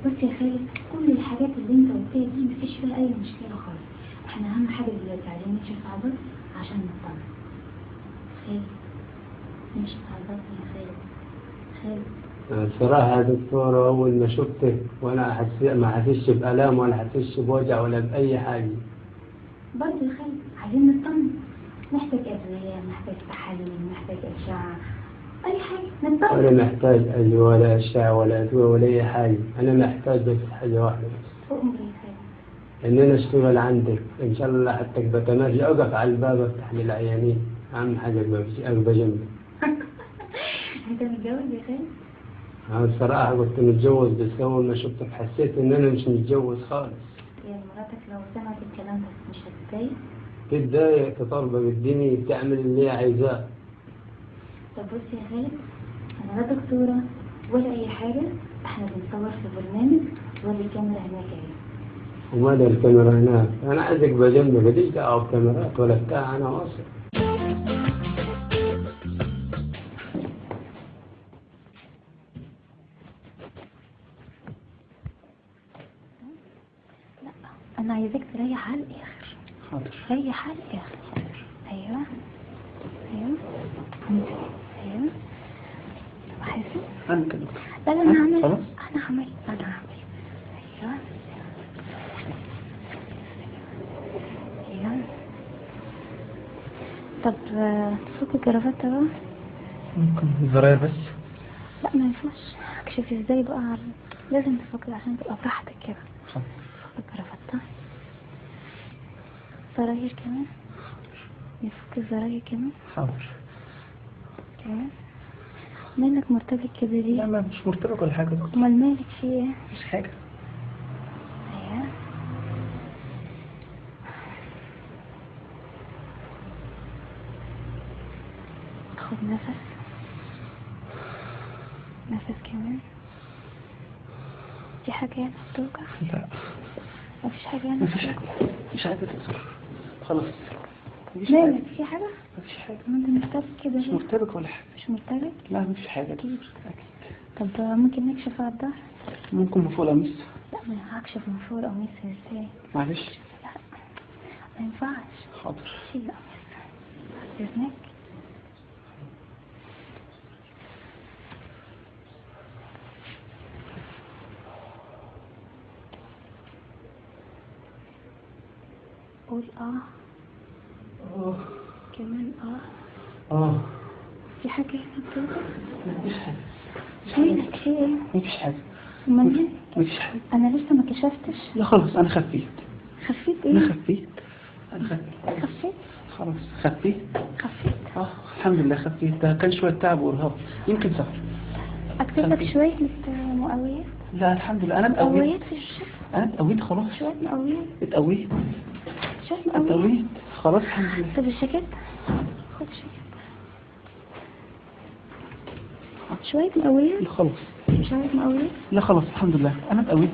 بص يا خالد، كل الحاجات اللي انت قلتها دي مفيش فيها اي مشكله خالص. احنا اهم حاجه دلوقتي عايزين نكشف على البطن عشان نطمن. خالد، نكشف على البطن يا خالد. خالد الصراحة يا دكتورة، أول ما شفتك وأنا ما حسيتش بآلام ولا حسيتش بوجع ولا بأي حاجة. برضه يا خالد عايزين نطمن، محتاج ادويه، محتاج تحاليل، محتاج اشعه، اي حاجه نطمن. ولا محتاج أدوية ولا أشعة ولا أدوية ولا أي حاجة. أنا محتاج بس حاجة واحدة بس، تؤمر يا خالد. إن أنا أشتغل عندك إن شاء الله، حتى بتمرجي أقف على الباب أفتح للعيانين. أهم حاجة أبقى جنبي. انت متجوز يا خالد؟ أنا الصراحة كنت متجوز، بس أول ما شفتك حسيت إن أنا مش متجوز خالص. يعني مراتك لو سمعت الكلام ده مش هتتضايق؟ تتضايق، تطالبه بالدنيا، بتعمل اللي هي عايزاه. طب بص يا خالد، انا لا دكتورة ولا اي حاجة، احنا بنصور في برنامج وادي كاميرا هناك اهي. وماذا الكاميرا هناك؟ أنا عايزك بجنبي، ماليش دعوة بكاميرات ولا بتاع، أنا واثق. لا، انا عايزاك تريح على الاخر. حاضر. ريح على الاخر. ايوه ايوه ايوه. حاسس؟ أنا كده. لا انا هعمل. خلاص. انا هعمل. ايوه ايوه. طب تفك الجرافات بقى؟ ممكن الزراير بس؟ لا ما ينفعش. اكشف ازاي بقى؟ لازم تفك عشان تبقى براحتك كده. حاضر. الجرافات زراير كمان، يفك الزراير كمان. حاضر. كمان مالك مرتبك كده ليه؟ لا، ما مش مرتبك ولا حاجة. امال مالك في ايه؟ مش حاجة. ايوه. خد نفس، نفس كمان. في حاجة هنا بتوجع؟ لا مفيش حاجة هنا مفيش بتوجع؟ حاجة. مفيش حاجة تأثر. خلاص. مفيش مالك حاجة. في حاجة؟ مفيش حاجة. ما انت مرتبك كده مش ليه؟ مرتبك ولا حاجة. مش مرتبك؟ لا مفيش حاجة. أكيد. أكيد. طب ممكن نكشف على الظهر؟ ممكن من فوق القميص. لا ما انا هكشف من فوق القميص ازاي؟ معلش. لا ما ينفعش. حاضر. شيل القميص بعد اذنك. قول كمان في حاجة هنا بتوجع؟ مفيش حاجة. مالك في ايه؟ مفيش حاجة. امال مالك؟ مفيش حاجة. انا لسه ما كشفتش. لا خلاص، أنا خفيت. خفيت أنا ايه؟ خفيت. أنا خفيت. خفيت؟ خلاص خفيت. خفيت؟ الحمد لله خفيت. ده كان شوية تعب وإرهاق، يمكن سفر. اكتب لك شوية مقويات؟ لا الحمد لله، أنا اتقويت. مقويات في الشفا؟ أنا اتقويت خلاص. شوية مقويات؟ اتقويت. شوية مقويات؟ اتقويت خلاص الحمد لله. طب الجاكيت؟ خد جاكيت. شوية مقويات؟ لا خلاص. مش عايز مقويات؟ لا خلاص الحمد لله، أنا اتقويت.